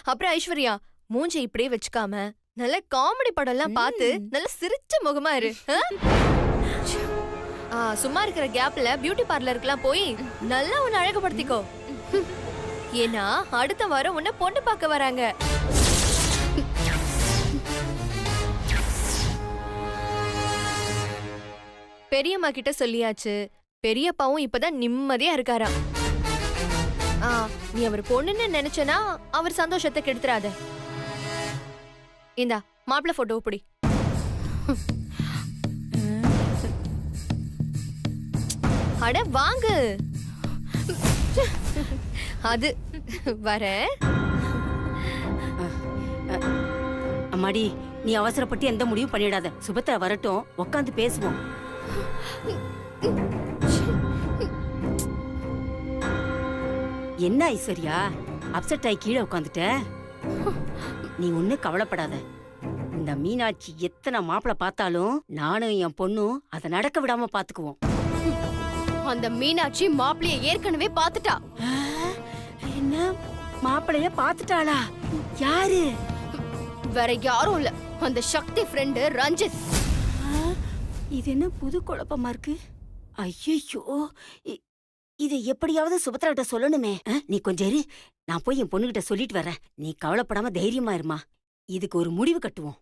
அப்புறம் ஐஸ்வர்யா, மூஞ்சி இப்படியே வச்சுக்காம நல்ல காமெடி படம்லாம் பார்த்து நல்ல சிரிச்ச முகமா இரு. சும்மா இருக்கிற கேப்ல பியூட்டி பார்லருக்குலாம் போய் நல்லா உன்னை அழகுபடுத்திக்கோ. ஏன்னா அடுத்த வாரம் உன்னை பொண்ணு பார்க்க வராங்க. பெரியம்மா கிட்ட சொல்லியாச்சு. பெரியப்பாவும் இப்பதான் நிம்மதியா இருக்காராம். நீ அவர் பொண்ணுன்னு நினைச்சனா அவர் சந்தோஷத்தை கெடுத்துறாத. இந்தா மாப்பிள்ள போட்டோ பிடி. அட வாங்கு. அது வர. அம்மாடி, நீ அவசரப்பட்டு எந்த முடிவும் பண்ணிடாத. சுபத்ரா வரட்டும், உட்காந்து பேசுவோம். என்ன ஐஸ்வர்யா, அப்செட் ஆகி கீழே உட்காந்துட்ட? நீ ஒன்னும் கவலைப்படாத. இந்த மீனாட்சி எத்தனை மாப்பிள பார்த்தாலும் நானும் என் பொண்ணும் அதை நடக்க விடாம பாத்துக்குவோம். அந்த மீனாட்சி மாப்பிளைய ஏற்கனவே பாத்துட்டா. என்ன, மாப்பிளைய பாத்துட்டாளா? யாரு? வேற யாரும் இல்ல, அந்த சக்தி ஃப்ரெண்டு ரஞ்சித். இது என்ன புது குழப்பமா இருக்கு? ஐயோ, இதை எப்படியாவது சுபத்ரா கிட்ட சொல்லணுமே. நீ கொஞ்சம் இரு, நான் போய் என் பொண்ணுகிட்ட சொல்லிட்டு வரேன். நீ கவலைப்படாம தைரியமா இருமா. இதுக்கு ஒரு முடிவு கட்டுவோம்.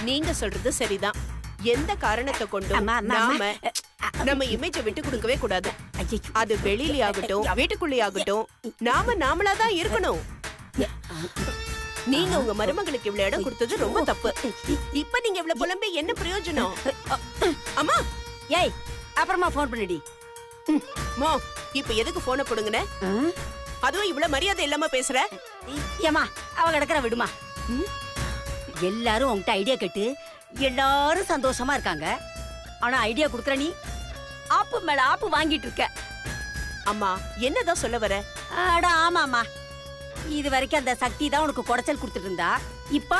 நீங்க சொல்றது சரிதான். எந்த காரணத்தை கொண்டும் நம்ம இமேஜை விட்டு கொடுக்கவே கூடாது. அது வெளியிலே ஆகட்டும் வீட்டுக்குள்ளே ஆகட்டும், நாமளாதான் இருக்கணும். நீங்க உங்க மருமகளுக்கு இவ்வளவு இடம் கொடுத்தது ரொம்ப தப்பு. இப்ப நீங்க இவ்வளவு புலம்பி என்ன பிரயோஜனம்? அம்மா, ஏய், அப்புறமா போன் பண்ணிடி. மோ, இப்ப எதுக்கு போனை போடுங்கன்னு? அதுவும் இவ்வளவு மரியாதை இல்லாம பேசுற? ஏமா, அவ கிடக்குற விடுமா. எல்லாரும் உன்கிட்ட ஐடியா கேட்டு எல்லாரும் சந்தோஷமா இருக்காங்க. ஆனா ஐடியா குடுக்கற நீ ஆப்பு மேல ஆப்பு வாங்கிட்டு இருக்க. அம்மா, என்னதான் சொல்ல வர? அட ஆமாமா, இது வரைக்கும் அந்த சக்தி தான் உனக்கு குடைச்சல் கொடுத்துட்டு இருந்தா. இப்ப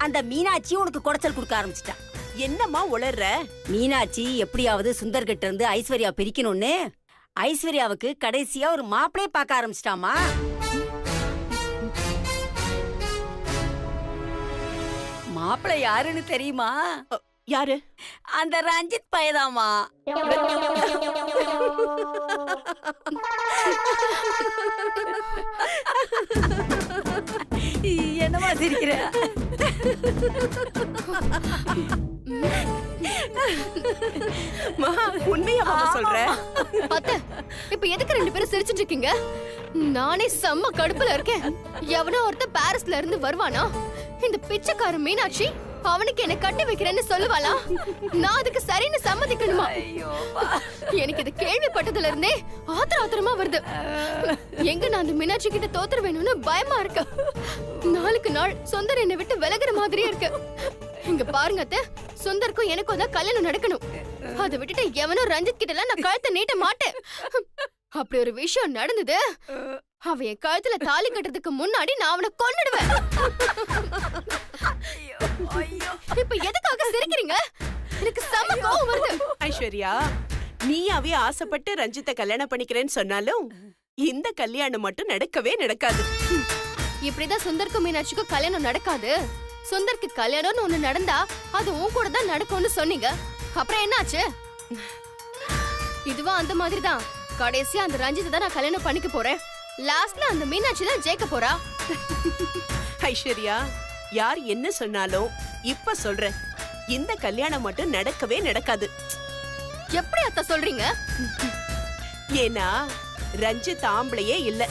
அந்த மீனாட்சி உனக்கு குடைச்சல் கொடுக்க ஆரம்பிச்சிட்டா. என்னம்மா உளர்ற? மீனாட்சி எப்படியாவது சுந்தர் கிட்ட இருந்து ஐஸ்வர்யா பிரிக்கணும்னு ஐஸ்வர்யாவுக்கு கடைசியா ஒரு மாப்பிளைய பார்க்க ஆரம்பிச்சிட்டாமா. மாப்பிள்ளை யாருன்னு தெரியுமா? யாரு? அந்த ரஞ்சித் பையதாமா. என்னமா சிரிக்கிற? உண்மையா சொல்ற? இப்ப எதுக்கு ரெண்டு பேரும் சிரிச்சிட்டு இருக்கீங்க? நானே செம்ம கடுப்புல இருக்கேன். எவனோ ஒருத்த பாரிஸ்ல இருந்து வருவானா? இந்த பிச்சைக்கார மீனாட்சி அவனுக்கு என்ன கட்டி வைக்கிறேன்னு சொல்லுவாளா? நான் அதுக்கு சரின்னு சம்மதிக்கணுமா? எனக்கு இது கேள்விப்பட்டதுல இருந்தே ஆத்திரமா வருது. எங்க நான் அந்த மீனாட்சி கிட்ட தோத்துற வேணும்னு பயமா இருக்கு. நாளுக்கு நாள் சுந்தர் என்னை விட்டு விலகுற மாதிரியே இருக்கு. இங்க பாருங்க அத்தை, சுந்தருக்கும் எனக்கும் தான் கல்யாணம் நடக்கணும். அதை விட்டுட்டு எவனோ ரஞ்சித் கிட்ட எல்லாம் நான் கழுத்தை நீட்ட மாட்டேன். அப்படி ஒரு விஷயம் நடந்தது, அவ என் கழுத்துல தாலி கட்டுறதுக்கு முன்னாடி நான் அவனை கொன்னுடுவேன். இப்ப எதுக்காக சிரிக்கிறீங்க? எனக்கு செம கோவம் வருது. ஐஸ்வர்யா, நீயாவே ஆசைப்பட்டு ரஞ்சித்தை கல்யாணம் பண்ணிக்கிறேன்னு சொன்னாலும் இந்த கல்யாணம் மட்டும் நடக்கவே நடக்காது. இப்படிதான் சுந்தர்க்கும் மீனாட்சிக்கும் கல்யாணம் நடக்காது. சுந்தருக்கு கல்யாணம்னு ஒண்ணு நடந்தா அது உன் கூட தான் நடக்கும்னு சொன்னீங்க. அப்புறம் என்னாச்சு? இதுவா அந்த மாதிரி தான். கடைசியா அந்த ரஞ்சித்தை தான் நான் கல்யாணம் பண்ணிக்க போறேன். லாஸ்ட்ல அந்த மீனாட்சி தான் ஜெயிக்க போறா. ஐஸ்வர்யா, யார் என்ன சொன்னாலும் இப்ப சொல்றேன், இந்த கல்யாணம் மட்டும் நடக்கவே நடக்காது. எப்படி அத்த சொல்றீங்க? ஏன்னா ரஞ்சித் ஆம்பளையே இல்ல.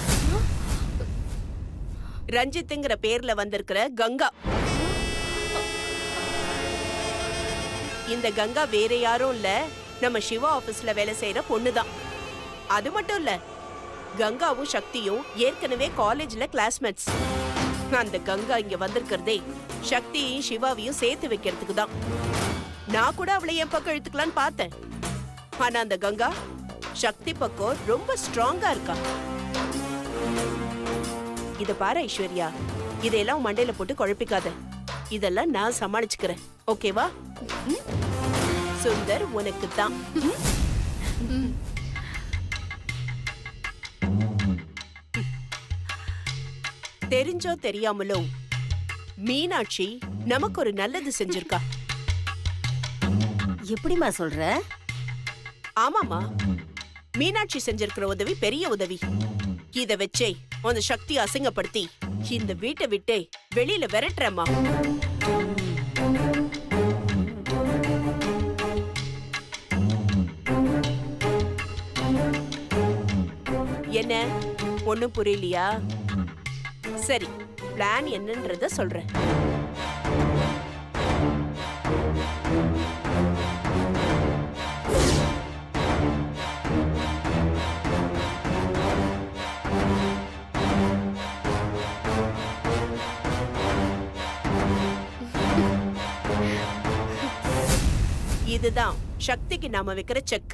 ரஞ்சித்ங்கிற பேர்ல வந்திருக்கிற கங்கா. இந்த கங்கா வேற யாரும் இல்ல, நம்ம சிவா ஆபீஸ்ல வேலை செய்யற பொண்ணுதான். அது மட்டும் இல்ல, கங்காவும் சக்தியும் ஏற்கனவே காலேஜ்ல கிளாஸ்மேட்ஸ். அந்த கங்கா இங்க வந்திருக்கிறதே சக்தியையும் சிவாவையும் சேர்த்து வைக்கிறதுக்கு தான். நான் கூட அவளை என் பக்கம் இழுத்துக்கலான்னு பார்த்தேன். ஆனா அந்த கங்கா சக்தி பக்கம் ரொம்ப ஸ்ட்ராங்கா இருக்கா. இத பாரு ஐஸ்வர்யா, இதெல்லாம் மண்டையில போட்டு குழப்பிக்காத. இதெல்லாம் நான் சமாளிச்சுக்கிறேன், ஓகேவா? சுந்தர் உனக்கு தான். தெரிஞ்சோ தெரியாமலோ மீனாட்சி நமக்கு ஒரு நல்லது செஞ்சிருக்கா. எப்படிம்மா சொல்ற? ஆமாமா, மீனாட்சி செஞ்சிருக்கிற உதவி பெரிய உதவி. இத வச்சே அந்த சக்தி அசிங்கப்படுத்தி இந்த வீட்டை விட்டே வெளியில விரட்டுறமா. என்ன ஒண்ணும் புரியலையா? சரி, பிளான் என்னன்றத சொல்றேன். இதுதான் சக்திக்கு நாம வைக்கிற செக்.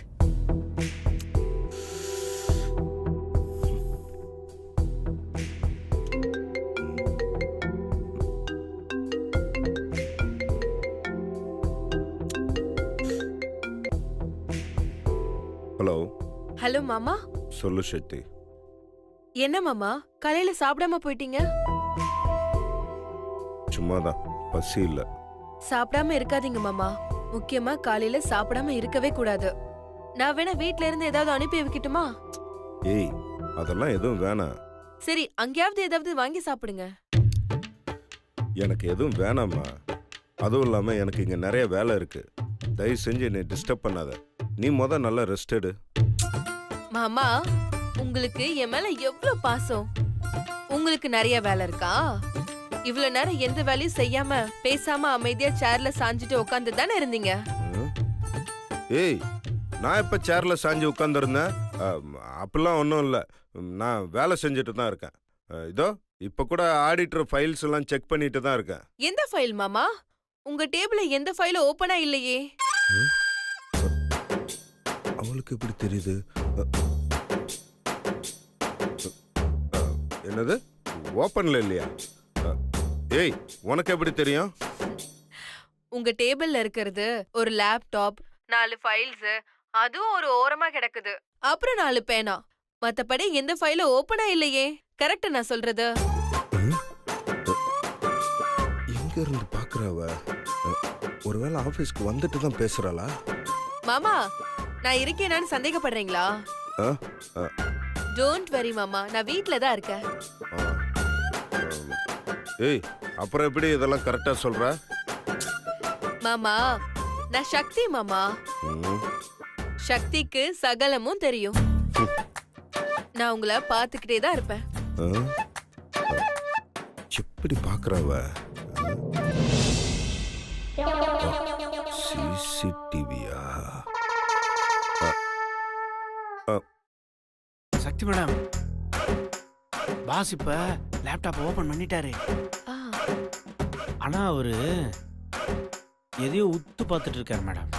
ஹலோ. ஹலோ மாமா. சொல்லு சக்தி. என்ன மாமா காலையில சாப்பிடாம போயிட்டீங்க? சும்மாதான், பசி இல்ல. சாப்பிடாம இருக்காதீங்க மாமா. முக்கியமா காலையில சாப்பிடாம இருக்கவே கூடாது. நான் வேணா வீட்ல இருந்து ஏதாவது அனுப்பி வைக்கட்டுமா? ஏய், அதெல்லாம் எதுவும் வேணாம். சரி, அங்கேயாவது ஏதாவது வாங்கி சாப்பிடுங்க. எனக்கு எதுவும் வேணாம்மா. அதுவும் இல்லாம எனக்கு இங்க நிறைய வேலை இருக்கு. தயவு செஞ்சு என்னை டிஸ்டர்ப் பண்ணாத. நீ நல்லா ரெஸ்ட் எடு. மாமா, உங்களுக்கு என் மேல எவ்வளவு பாசம். உங்களுக்கு நிறைய வேலை இருக்கா? இவ்வளவு நேரம் எந்த வேலையும் செய்யாம பேசாம அமைதியா சேர்ல சாஞ்சிட்டு உட்கார்ந்து தானே இருந்தீங்க. ஏய், நான் இப்ப சேர்ல சாஞ்சு உட்கார்ந்துருந்தேன்? அப்படிலாம் ஒன்றும் இல்லை. நான் வேலை செஞ்சுட்டு தான் இருக்கேன். இதோ இப்ப கூட ஆடிட்டர் ஃபைல்ஸ் எல்லாம் செக் பண்ணிட்டு தான் இருக்கேன். எந்த ஃபைல் மாமா? உங்க டேபிள்ல எந்த ஃபைலும் ஓபனா இல்லையே. அவளுக்கு எப்படி தெரியுது? என்னது, ஓபன்ல இல்லையா? ஏய், உனக்கு எப்படி தெரியும்? உங்க டேபிள்ல இருக்கிறது ஒரு லேப்டாப், 4 ஃபைல்ஸ், அதுவும் ஒரு ஓரமா கிடக்குது. அப்புறம் 4 பேனா. மத்தபடி எந்த ஃபைலும் ஓபனா இல்லையே. கரெக்ட் நான் சொல்றது? எங்க இருந்து பாக்குறவ? ஒருவேளை ஆபீஸ்க்கு வந்துட்டு தான் பேசுறாளா? மாமா, நான் இருக்கேனான்னு சந்தேகப்படுறீங்களா? டோன்ட் வரி மாமா, நான் வீட்ல தான் இருக்கேன். ஏய், அப்புறம் எப்படி இதெல்லாம் கரெக்டா சொல்ற? மாமா, நான் சக்தி மாமா. சக்திக்கு சகலமும் தெரியும். நான் உங்களை பாத்துக்கிட்டே தான் இருப்பேன். எப்படி பாக்குறவ? சிசிடிவியா? சக்தி மேடம், பாஸ் இப்ப லேப்டாப் ஓபன் பண்ணிட்டாரு. ஆ, ஆனா அவரு எதையோ உத்து பார்த்துட்டு இருக்காரு மேடம்.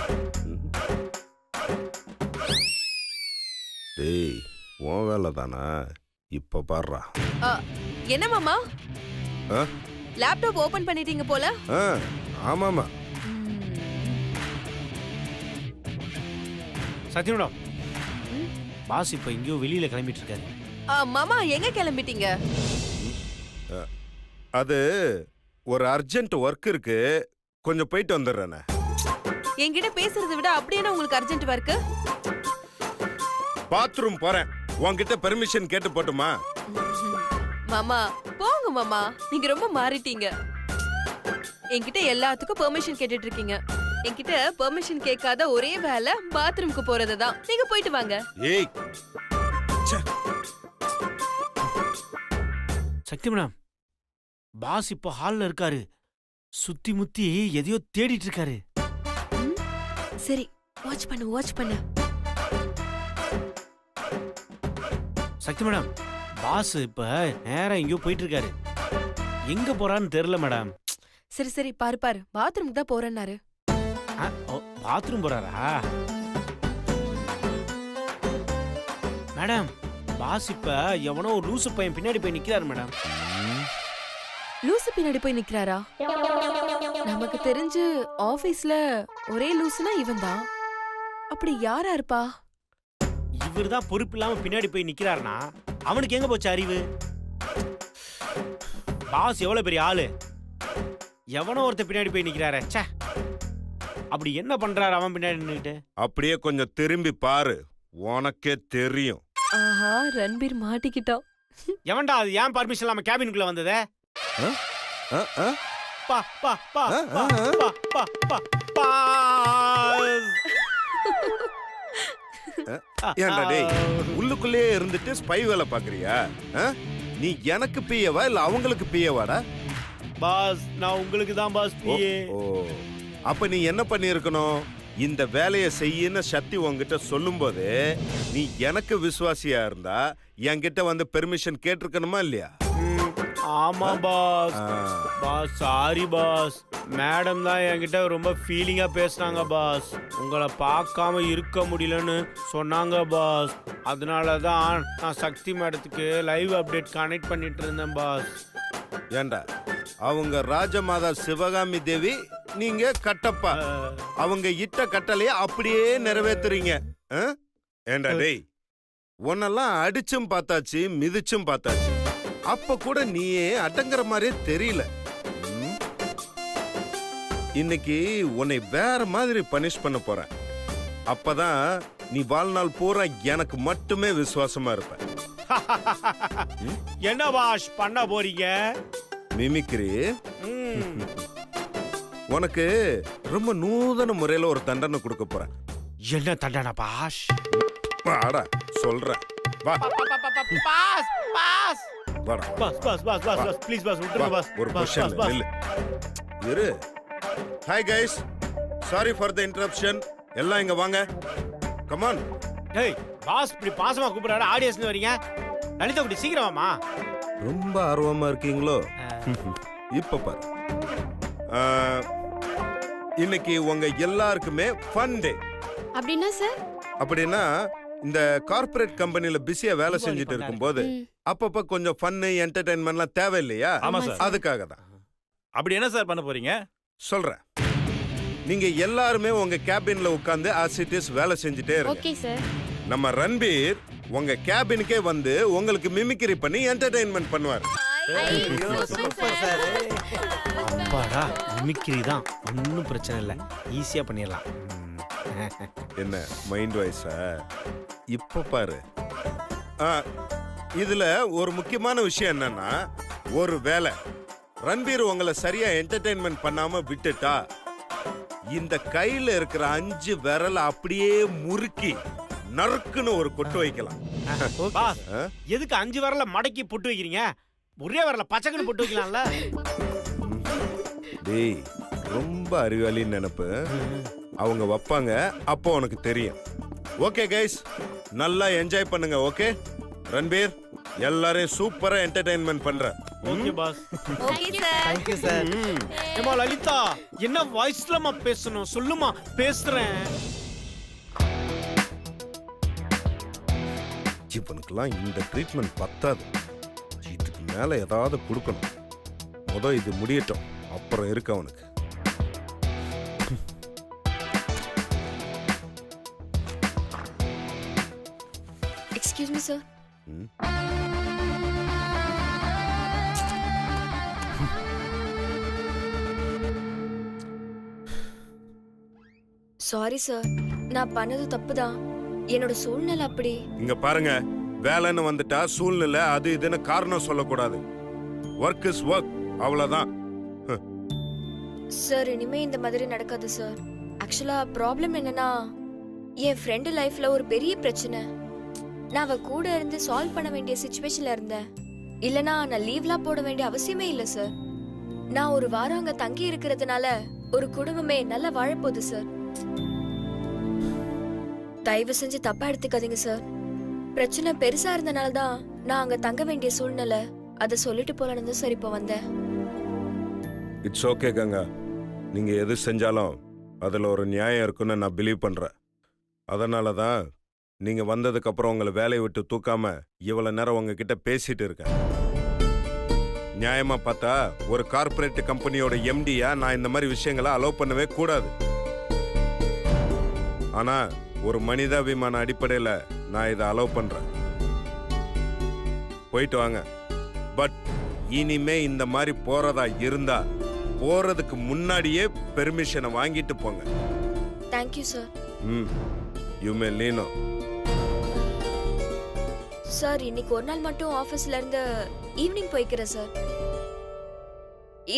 டேய், உன் வேலை தானா? இப்ப பாடுறா. என்ன மாமா, லேப்டாப் ஓபன் பண்ணிட்டீங்க போல. ஆமாமா. சக்தி மேடம், பாஸ் இப்ப எங்கேயோ வெளியில கிளம்பிட்டு இருக்காரு. மாமா, எங்க கிளம்பிட்டீங்க? அது ஒரு அர்ஜென்ட் ஒர்க் இருக்கு, கொஞ்சம் போயிட்டு வந்துடுறேனே. என்கிட்ட பேசுறதை விட அப்படியே உங்களுக்கு அர்ஜென்ட் ஒர்க். பாத்ரூம் போறேன், உன்கிட்ட பெர்மிஷன் கேட்டு போட்டுமா? மாமா போங்க மாமா, நீங்க ரொம்ப மாறிட்டீங்க. என்கிட்ட எல்லாத்துக்கும் பெர்மிஷன் கேட்டுட்டு இருக்கீங்க. என்கிட்ட பெர்மிஷன் கேட்காத ஒரே வேலை பாத்ரூம்க்கு போறதுதான். நீங்க போயிட்டு வாங்க. ஏய், சக்தி மேடம், பாஸ் இப்போ ஹால்ல இருக்காரு. சுத்தி முத்தி எதையோ தேடிட்டு இருக்காரு. சரி, வாட்ச் பண்ணு. சக்தி மேடம், பாஸ் இப்ப நேரா எங்கேயோ போயிட்டு இருக்காரு. எங்க போறான்னு தெரியல மேடம். சரி பாரு பாத்ரூம்க்கு தான் போறேன்னாரு. பாத்ரூம் போறாரா? மேடம், பாஸ் இப்ப எவனோ ஒரு லூசு பையன் பின்னாடி போய் நிக்கிறாரு மேடம். லூசு பின்னாடி போய் நிக்கிறாரா? நமக்கு தெரிஞ்சு ஆபீஸ்ல ஒரே லூசுனா இவன் தான். அப்படி யாரா இருப்பா? இவர் தான் பொறுப்பு இல்லாம பின்னாடி போய் நிக்கிறாருன்னா அவனுக்கு எங்க போச்சு அறிவு? பாஸ் எவ்வளவு பெரிய ஆளு, எவனோ ஒருத்தர் பின்னாடி போய் நிக்கிறாரு. ச்சே, அப்படி என்ன பண்றாரு அவன் பின்னாடி நின்னுட்டு? அப்படியே கொஞ்சம் திரும்பி பாரு, உனக்கே தெரியும். ஆஹா, ரன்பீர் மாட்டிக்கிட்டான். எவன்டா அது ஏன் பர்மிஷன் இல்லாம கேபினுக்குள்ள வந்ததே? ஆ, ஆ, பா பா பா ஆ, பா ஆ, ஆ. பா பா பா பாஸ். ஏன்டா டேய், உள்ளுக்குள்ளேயே இருந்துட்டு ஸ்பை வேலை பாக்குறியா? ஆ? நீ எனக்கு பியவா இல்ல அவங்களுக்கு பியவாடா? பாஸ் நான் உங்களுக்கு தான் பாஸ் ஓ, பிஏ. ஓ. அப்ப நீ என்ன பண்ணிருக்கணும்? இந்த வேலையை செய்யன்னு சக்தி உன்கிட்ட சொல்லும்போது நீ எனக்கு விசுவாசியா இருந்தா என்கிட்ட வந்து பெர்மிஷன் கேட்டிருக்கணுமா இல்லையா? ஆமா பாஸ். ஆ. பாஸ் சாரி பாஸ், மேடம் தான் என்கிட்ட ரொம்ப ஃபீலிங்கா பேசுனாங்க பாஸ். உங்களை பார்க்காம இருக்க முடியலன்னு சொன்னாங்க பாஸ். அதனால தான் நான் சக்தி மேடத்துக்கு லைவ் அப்டேட் கனெக்ட் பண்ணிட்டு இருந்தேன் பாஸ். ஏண்டா அவங்க ராஜமாதா சிவகாமி தேவி, நீங்க கட்டப்பா. அவங்க இட்ட கட்டளைய அப்படியே நிறைவேத்துறீங்க. ஆ? ஏண்டா டேய், உன்னெல்லாம் அடிச்சும் பார்த்தாச்சு, மிதிச்சும் பார்த்தாச்சு. அப்ப கூட நீயே அடங்குற மாதிரியே தெரியல. ம்? இன்னைக்கு உன்னை வேற மாதிரி பனிஷ் பண்ண போறேன். அப்பதான் நீ வாழ்நாள் பூரா எனக்கு மட்டுமே விசுவாசமா இருப்ப. என்ன பாஸ் பண்ண போறீங்க? மிமிக்ரி. ம். உனக்கு ரொம்ப நூதன முறையில ஒரு தண்டனை கொடுக்க போறேன். என்ன தண்டனை பாஸ்? வாடா சொல்றேன். வா பாஸ் பாஸ் வாடா. Boss boss boss boss boss please boss விட்டுருங்க வா, பாஸ். ஒரு பாஸ் பொசிஷன்ல பாஸ் நில்லு. இரு. Hi guys, sorry for the interruption. எல்லாம் இங்க வாங்க. Come on. டேய் பாஸ் இப்படி பாசமா கூப்பிடுறாரு, ஆடியன்ஸ்ல வரீங்க. லலிதா குட்டி சீக்கிரம் வாமா. ரொம்ப ஆர்வமா இருக்கீங்களோ? இப்ப பாரு. ஆ, இன்னைக்கு உங்க எல்லாருக்குமே ஃபன் டே. அப்படின்னா சார்? அப்படின்னா இந்த கார்ப்பரேட் கம்பெனில பிஸியா வேலை செஞ்சுட்டு இருக்கும்போது அப்பப்ப கொஞ்சம் ஃபன் என்டர்டைன்மெண்ட்லாம் தேவை இல்லையா? ஆமா சார். அதுக்காக தான் அப்படி என்ன சார் பண்ண போறீங்க? சொல்றேன். நீங்க எல்லாருமே உங்க கேபின்ல உட்கார்ந்து as it is வேலை செஞ்சுட்டே இருங்க. Okay sir. நம்ம ரன்பீர் உங்க கேபினுக்கே வந்து உங்களுக்கு மிமிக்ரி பண்ணி என்டர்டைன்மெண்ட் பண்ணுவார். அப்பாடா, மிமிக்ரி தான், ஒன்றும் பிரச்சனை இல்லை, ஈஸியா பண்ணிடலாம். என்ன மைண்ட் வாய்ஸா? இப்ப பாரு. ஆ, இதுல ஒரு முக்கியமான விஷயம் என்னன்னா, ஒரு வேளை ரன்பீர் உங்களை சரியா என்டர்டைன்மெண்ட் பண்ணாம விட்டுட்டா இந்த கையில இருக்கிற 5 விரல அப்படியே முறுக்கி நறுக்குன்னு ஒரு கொட்டு வைக்கலாம். பாஸ் ஆ? எதுக்கு 5 விரல மடக்கி போட்டு வைக்கிறீங்க? ஒரே விரல பச்சைக்குன்னு போட்டு வைக்கலாம்ல. டேய், ரொம்ப அறிவாளின்னு நினைப்பு. அவங்க வைப்பாங்க, அப்போ உனக்கு தெரியும். ஓகே கைஸ், நல்லா என்ஜாய் பண்ணுங்க. ஓகே ரன்பீர், எல்லாரையும் சூப்பரா என்டர்டைன்மெண்ட் பண்ற. Okay boss. Okay sir. Thank you sir. ஏமா லலிதா, என்ன வாய்ஸ்லமா பேசணும் சொல்லுமா? பேசுறேன். இவனுக்கெல்லாம் இந்த ட்ரீட்மெண்ட் பத்தாது. இதுக்கு மேல ஏதாவது கொடுக்கணும். இது முடியட்டும், அப்புறம் இருக்கு அவனுக்கு. Excuse me sir. ம். சாரி சார், நான் பண்ணது தப்புதான். என்னோட சூழ்நிலை அப்படி. இங்க பாருங்க, வேலைன்னு வந்துட்டா சூழ்நிலை அது இதுன்னு காரணம் சொல்லக்கூடாது. ஒர்க் இஸ் ஒர்க், அவ்வளவுதான். சார் இனிமே இந்த மாதிரி நடக்காது சார். ஆக்சுவலா ப்ராப்ளம் என்னன்னா, என் ஃப்ரெண்டு லைஃப்ல ஒரு பெரிய பிரச்சனை. நான் அவ கூட இருந்து சால்வ் பண்ண வேண்டிய சிச்சுவேஷன்ல இருந்தேன். இல்லனா நான் லீவ்லாம் போட வேண்டிய அவசியமே இல்ல சார். நான் ஒரு வாரம் அங்க தங்கி இருக்கிறதுனால ஒரு குடும்பமே நல்லா வாழப்போகுது சார். தயவு செஞ்சு தப்பா எடுத்துக்காதீங்க சார். பிரச்சனை பெருசா இருந்தனால தான் நான் அங்க தங்க வேண்டிய சூழ்நிலை. அதை சொல்லிட்டு போலான்னு தான் சார் இப்போ வந்தேன். இட்ஸ் ஓகே கங்கா, நீங்க எது செஞ்சாலும் அதுல ஒரு நியாயம் இருக்குன்னு நான் பிலீவ் பண்றேன். அதனால தான் நீங்க வந்ததுக்கு அப்புறம் உங்களை வேலையை விட்டு தூக்காம இவ்வளவு நேரம் உங்ககிட்ட பேசிட்டு இருக்கேன். நியாயமா பார்த்தா ஒரு கார்ப்பரேட் கம்பெனியோட எம்டியா நான் இந்த மாதிரி விஷயங்களை அலோவ் பண்ணவே கூடாது. ஆனா ஒரு மனிதாபிமான அடிப்படையில நான் இதை அலோவ் பண்றேன். போயிட்டு வாங்க. பட் இனிமே இந்த மாதிரி போறதா இருந்தா போறதுக்கு முன்னாடியே பெர்மிஷனை வாங்கிட்டு போங்க. Thank you sir. You may leave now. Sir இன்னைக்கு ஒரு நாள் மட்டும் ஆபீஸ்ல இருந்து ஈவினிங் போய்க்கிறேன் சார்.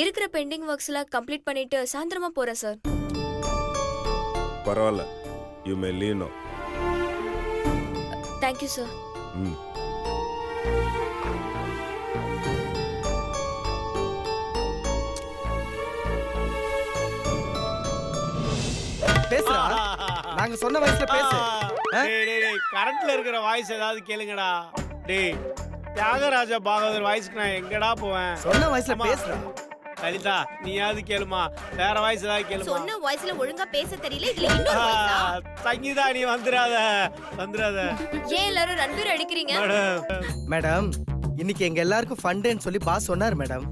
இருக்கிற பெண்டிங் ஒர்க்ஸ் எல்லாம் கம்ப்ளீட் பண்ணிட்டு சாயந்தரமா போறேன் சார். பரவாயில்ல, you may leave now. Thank you sir. பேசுறா, நாங்க சொன்ன வயசுல பேசு. கரண்ட்ல இருக்கிற வாய்ஸ் ஏதாவது கேளுங்கடா. டேய் தியாகராஜா பாகவதர் வாய்ஸ்க்கு நான் எங்கடா போவேன்? சொன்ன வயசுல பேசுறா. லலிதா நீயாவது கேளுமா, வேற வாய்ஸ் ஏதாவது கேளுமா. சொன்ன வாய்ஸ்ல ஒழுங்கா பேச தெரியல, இதுல இன்னொரு voice ஆ? சங்கீதா நீ வந்துடாத. ஏன் எல்லாரும் 2 பேரும் அடிக்கிறீங்க? மேடம், இன்னைக்கு எங்க எல்லாருக்கும் ஃபண்டுன்னு சொல்லி பாஸ் சொன்னார் மேடம்.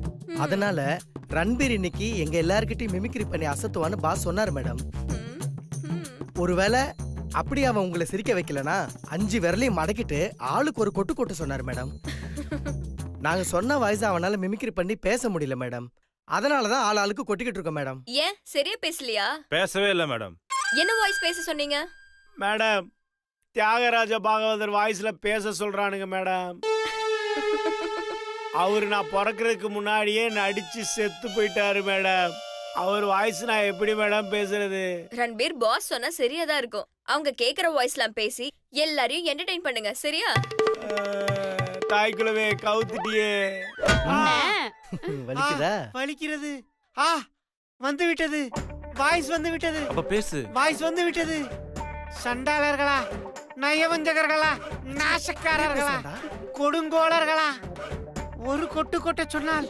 அதனால ரன்பீர் இன்னைக்கு எங்க எல்லார்கிட்டயும் மிமிக்ரி பண்ணி அசத்துவான்னு பாஸ் சொன்னார் மேடம். ஒருவேளை அப்படி அவன் உங்களை சிரிக்க வைக்கலனா 5 விரலையும் மடக்கிட்டு ஆளுக்கு ஒரு கொட்டு கொட்டு சொன்னார் மேடம். நாங்க சொன்ன வாய்ஸ் அவனால மிமிக்ரி பண்ணி பேச முடியல மேடம். அதனாலதான் ஆளுக்கு கொட்டிக்கிட்டு இருக்கோம் மேடம். ஏன் சரியா பேசலையா? பேசவே இல்ல மேடம். என்ன வாய்ஸ் பேச சொன்னீங்க? மேடம் தியாகராஜ பாகவதர் வாய்ஸ்ல பேச சொல்றானுங்க மேடம். அவரு நான் பிறக்கிறதுக்கு முன்னாடியே நடிச்சு செத்து போயிட்டாரு மேடம். அவர் வாய்ஸ் நான் எப்படி மேடம் பேசுறது? ரன்பீர் பாஸ் சொன்னா சரியா தான் இருக்கும். அவங்க கேக்குற வாய்ஸ்லாம் பேசி எல்லாரையும் என்டர்டெயின் பண்ணுங்க, சரியா? தாய்க்குலவே கவுத்துட்டியே. வலிக்குதா? வலிக்கிறது. வந்து விட்டது, வாய்ஸ் வந்து விட்டது. அப்ப பேசு. வாய்ஸ் வந்து விட்டது. சண்டாளர்களா, நயவஞ்சகர்களா, நாசக்காரர்களா, கொடுங்கோளர்களா, ஒரு கொட்டு கொட்ட சொன்னால்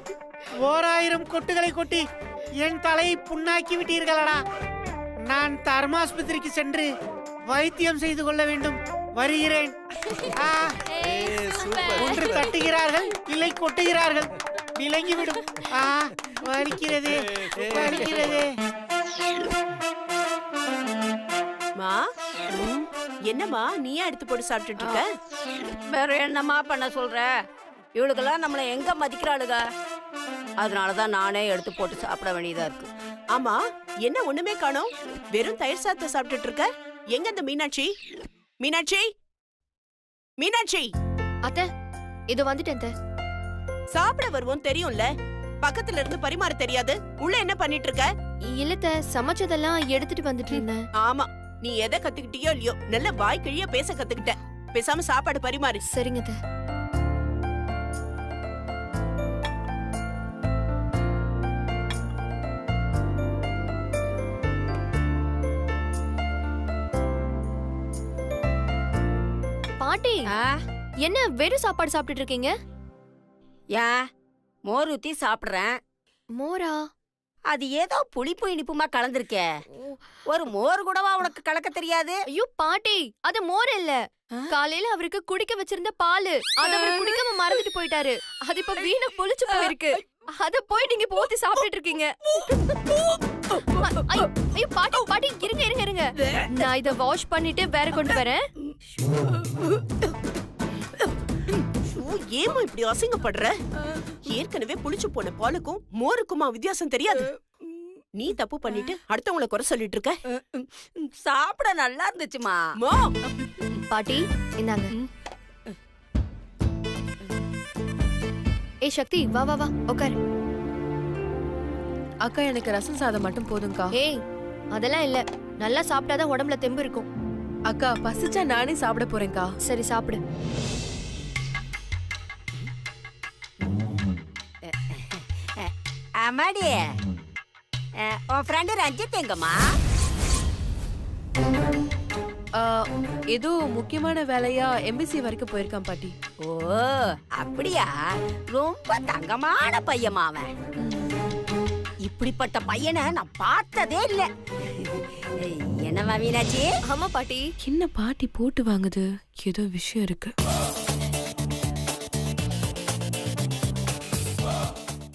1000 கொட்டுகளை கொட்டி என் தலையை புண்ணாக்கி விட்டீர்களடா. நான் தர்மாஸ்பத்திரிக்கு சென்று வைத்தியம் செய்து கொள்ள வேண்டும். வருகிறேன். ஒன்று தட்டுகிறார்கள், இல்லை கொட்டுகிறார்கள். விளங்கிவிடும். வலிக்கிறதே, வலிக்கிறதே. மா, என்னம்மா நீயா எடுத்து போட்டு சாப்பிட்டுட்டு இருக்க? வேற என்னம்மா பண்ண சொல்ற? இவளுக்கெல்லாம் நம்மள எங்க மதிக்கிறாளுக? அதனாலதான் நானே எடுத்து போட்டு சாப்பிட வேண்டியதா இருக்கு. ஆமா, என்ன ஒண்ணுமே காணோம்? வெறும் தயிர் சாதத்தை சாப்பிட்டுட்டு இருக்க. எங்க அந்த மீனாட்சி? மீனாட்சி, மீனாட்சி. அத்தை, இது வந்துட்டேன். சாப்பிட வருவோம் தெரியும்ல, பக்கத்துல இருந்து பரிமாற தெரியாது. உள்ள என்ன பண்ணிட்டு இருக்க? இல்லத்த, சமைச்சதெல்லாம் எடுத்துட்டு வந்துட்டு இருந்தேன். ஆமா, நீ எதை கத்துக்கிட்டியோ இல்லையோ நல்ல வாய் கிழிய பேச கத்துக்கிட்ட. பேசாம சாப்பாடு பரிமாறு. சரிங்க அத்தை. பாட்டி, என்ன வெறும் சாப்பாடு சாப்பிட்டுட்டு இருக்கீங்க? ஏன் மோர் ஊத்தி சாப்பிடுறேன். மோரா? அது ஏதோ புளிப்பு இனிப்புமா கலந்திருக்கே. ஒரு மோர் கூடவா உனக்கு கலக்க தெரியாது? ஐயோ பாட்டி, அது மோர் இல்ல. காலையில அவருக்கு குடிக்க வச்சிருந்த பால், அத அவர் குடிக்காம மறந்துட்டு போயிட்டாரு. அது இப்ப வீணா புளிச்சு போயிருக்கு. அத போய் நீங்க போத்தி சாப்பிட்டுட்டு இருக்கீங்க. ஐயோ பாட்டி, பாட்டி இருங்க. நான் இத வாஷ் பண்ணிட்டு வேற கொண்டு வரேன். ஏமா இப்படி அசிங்கப்படுற? ஏற்கனவே புளிச்சு போன பாலுக்கும் மோருக்குமா வித்தியாசம் தெரியாது? நீ தப்பு பண்ணிட்டு அடுத்தவங்கள குறை சொல்லிட்டு இருக்க. சாப்பிட நல்லா இருந்துச்சுமா. பாட்டி இந்தாங்க. ஏய் சக்தி, வா வா வா உட்காரு. அக்கா எனக்கு ரசம் சாதம் மட்டும் போதும்க்கா. ஏய் அதெல்லாம் இல்ல, நல்லா சாப்பிட்டாதான் உடம்புல தெம்பு இருக்கும். அக்கா பசிச்சா நானே சாப்பிட போறேன்க்கா. சரி சாப்பிடு. அம்மாடி, உன் ஃப்ரெண்டு ரஞ்சித் எங்கம்மா? ஏதோ முக்கியமான வேலையா எம்பிசி வரைக்கும் போயிருக்கான் பாட்டி. ஓ அப்படியா? ரொம்ப தங்கமான பையமா அவன். இப்படிப்பட்ட பையனை நான் பார்த்ததே இல்ல. என்னவா மீனாட்சி? ஆமா பாட்டி. என்ன பாட்டி போட்டு வாங்குது? ஏதோ விஷயம் இருக்கு.